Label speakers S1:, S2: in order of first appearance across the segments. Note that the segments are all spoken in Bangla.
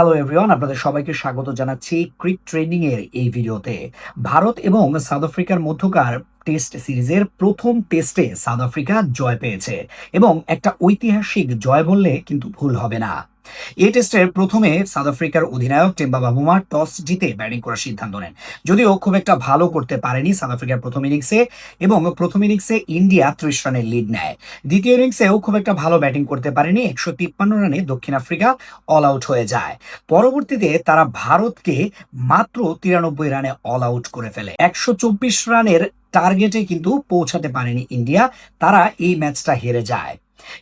S1: হ্যালো এভরিওয়ান, আপনাদের সবাইকে স্বাগত জানাচ্ছি ক্রিক ট্রেন্ডিং এর এই ভিডিওতে। ভারত এবং সাউথ আফ্রিকার মধ্যকার টেস্ট সিরিজের প্রথম টেস্টে সাউথ আফ্রিকা জয় পেয়েছে এবং একটা ঐতিহাসিক জয় বললে কিন্তু ভুল হবে না। এই টেস্টের প্রথমে সাউথ আফ্রিকার অধিনায়ক টেম্বা বাভুমা টস জিতে ব্যাটিং করার সিদ্ধান্ত নেন। যদিও খুব একটা ভালো করতে পারেনি সাউথ আফ্রিকার প্রথম ইনিংসে, এবং প্রথম ইনিংসে ইন্ডিয়া ৩০ রানের লিড নেয়। দ্বিতীয় ইনিংসেও খুব একটা ভালো ব্যাটিং করতে পারেনি, ১৫৩ রানে দক্ষিণ আফ্রিকা অল আউট হয়ে যায়। পরবর্তীতে তারা ভারতকে মাত্র ৯৩ রানে অল আউট করে ফেলে। ১২৪ রানের টার্গেটে কিন্তু পৌঁছাতে পারেনি ইন্ডিয়া, তারা এই ম্যাচটা হেরে যায়।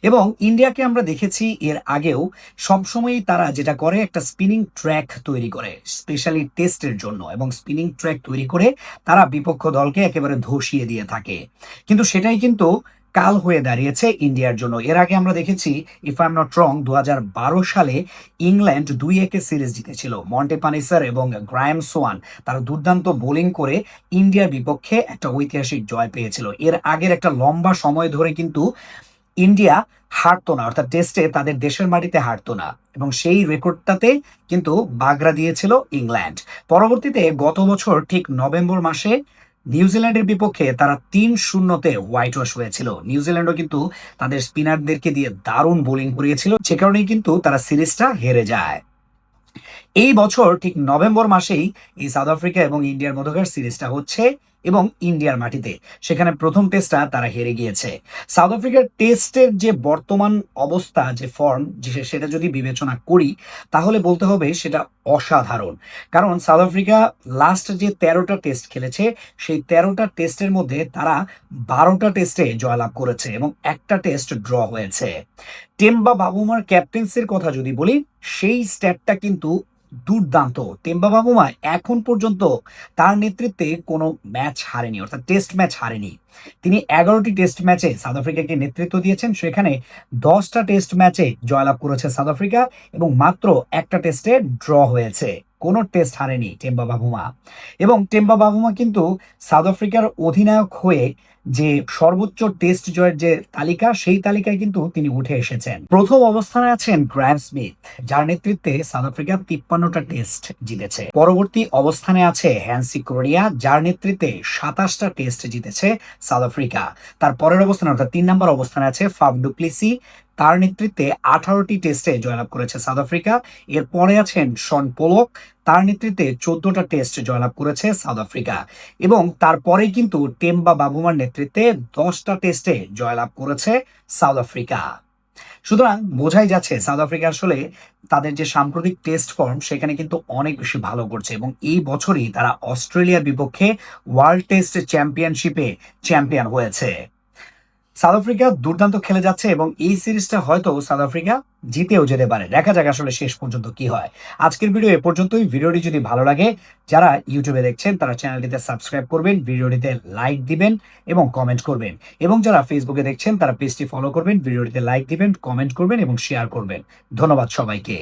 S1: এবং ইন্ডিয়াকে আমরা দেখেছি এর আগেও সবসময়ই তারা যেটা করে, একটা স্পিনিং ট্র্যাক তৈরি করে স্পেশালি টেস্টের জন্য, এবং স্পিনিং ট্র্যাক তৈরি করে তারা বিপক্ষ দলকে একেবারে ধসিয়ে দিয়ে থাকে। কিন্তু সেটাই কিন্তু কাল হয়ে দাঁড়িয়েছে ইন্ডিয়ার জন্য। এর আগে আমরা দেখেছি, if I am not wrong, ২০১২ সালে ইংল্যান্ড ২-১ সিরিজ জিতেছিল। মন্টে পানিসার এবং গ্রায়াম সোয়ান তারা দুর্দান্ত বোলিং করে ইন্ডিয়ার বিপক্ষে একটা ঐতিহাসিক জয় পেয়েছিল। এর আগের একটা লম্বা সময় ধরে কিন্তু ইন্ডিয়া হারতো না, অর্থাৎ টেস্টে তাদের দেশের মাটিতে হারতো না, এবং সেই রেকর্ডটাতে কিন্তু বাগড়া দিয়েছিল ইংল্যান্ড। পরবর্তীতে গত বছর ঠিক নভেম্বর মাসে নিউজিল্যান্ডের বিপক্ষে তারা ৩-০-তে হোয়াইট ওয়াশ হয়েছিল। নিউজিল্যান্ডও কিন্তু তাদের স্পিনারদেরকে দিয়ে দারুণ বোলিং করিয়েছিল, যে কারণেই কিন্তু তারা সিরিজটা হেরে যায়। এই বছর ঠিক নভেম্বর মাসেই এই সাউথ আফ্রিকা এবং ইন্ডিয়ার মধ্যকার সিরিজটা হচ্ছে, এবং ইন্ডিয়ার মাটিতে। সেখানে প্রথম টেস্টটা তারা হেরে গিয়েছে। সাউথ আফ্রিকার টেস্টের যে বর্তমান অবস্থা, যে ফর্ম, সেটা যদি বিবেচনা করি তাহলে বলতে হবে সেটা অসাধারণ। কারণ সাউথ আফ্রিকা লাস্ট যে ১৩টা টেস্ট খেলেছে, সেই ১৩টা টেস্টের মধ্যে তারা ১২টা টেস্টে জয়লাভ করেছে এবং একটা টেস্ট ড্র হয়েছে। টেম্বা বাবুমার ক্যাপ্টেন্সির কথা যদি বলি, সেই স্ট্যাটটা কিন্তু দুর্দান্ত। টেম্বা বাবুমা এখন পর্যন্ত তার নেতৃত্বে কোনো ম্যাচ হারেনি, অর্থাৎ টেস্ট ম্যাচ হারেনি। তিনি ১১টি টেস্ট ম্যাচে সাউথ আফ্রিকাকে নেতৃত্ব দিয়েছেন, সেখানে ১০টা টেস্ট ম্যাচে জয়লাভ করেছে সাউথ আফ্রিকা এবং মাত্র একটা টেস্টে ড্র হয়েছে। কোনো টেস্ট হারেনি টেম্বা বাবুমা। এবং টেম্বা বাবুমা কিন্তু সাউথ আফ্রিকার অধিনায়ক হয়ে যে সর্বোচ্চ টেস্ট জয়ের যে তালিকা, সেই তালিকায় কিন্তু তিনি উঠে এসেছেন। প্রথম অবস্থানে আছেন গ্র্যাম স্মিথ, যার নেতৃত্বে সাউথ আফ্রিকা ৫৩টা টেস্ট জিতেছে। পরবর্তী অবস্থানে আছে হ্যান্সি কোরিয়া, যার নেতৃত্বে ২৭টা টেস্ট জিতেছে সাউথ আফ্রিকা। তার পরের অবস্থানে, অর্থাৎ ৩ নম্বর অবস্থানে আছে ফাফ ডু প্লেসি, তার নেতৃত্বে ১৮টি টেস্টে জয়লাভ করেছে সাউথ আফ্রিকা। এরপরে আছেন শন পোলক, তার নেতৃত্বে ১৪টা টেস্ট জয়লাভ করেছে সাউথ আফ্রিকা। এবং তারপরে কিন্তু টেম্বা বাবুমার নেতৃত্বে ১০টা টেস্টে জয়লাভ করেছে সাউথ আফ্রিকা। সুতরাং বোঝাই যাচ্ছে সাউথ আফ্রিকা আসলে তাদের যে সাম্প্রতিক টেস্ট ফর্ম, সেখানে কিন্তু অনেক বেশি ভালো করছে, এবং এই বছরই তারা অস্ট্রেলিয়ার বিপক্ষে ওয়ার্ল্ড টেস্ট চ্যাম্পিয়নশিপে চ্যাম্পিয়ন হয়েছে। সাউথ আফ্রিকা দুর্দান্ত খেলে যাচ্ছে, এবং এই সিরিজটা হয়তো সাউথ আফ্রিকা জিতেও যেতে পারে। দেখা যাক আসলে শেষ পর্যন্ত কি হয়। আজকের ভিডিও এ পর্যন্তই। ভিডিওটি যদি ভালো লাগে, যারা ইউটিউবে দেখছেন তারা চ্যানেলটিতে সাবস্ক্রাইব করবেন, ভিডিওটিতে লাইক দিবেন এবং কমেন্ট করবেন, এবং যারা ফেসবুকে দেখছেন তারা পেজটি ফলো করবেন, ভিডিওটিতে লাইক দিবেন, কমেন্ট করবেন এবং শেয়ার করবেন। ধন্যবাদ সবাইকে।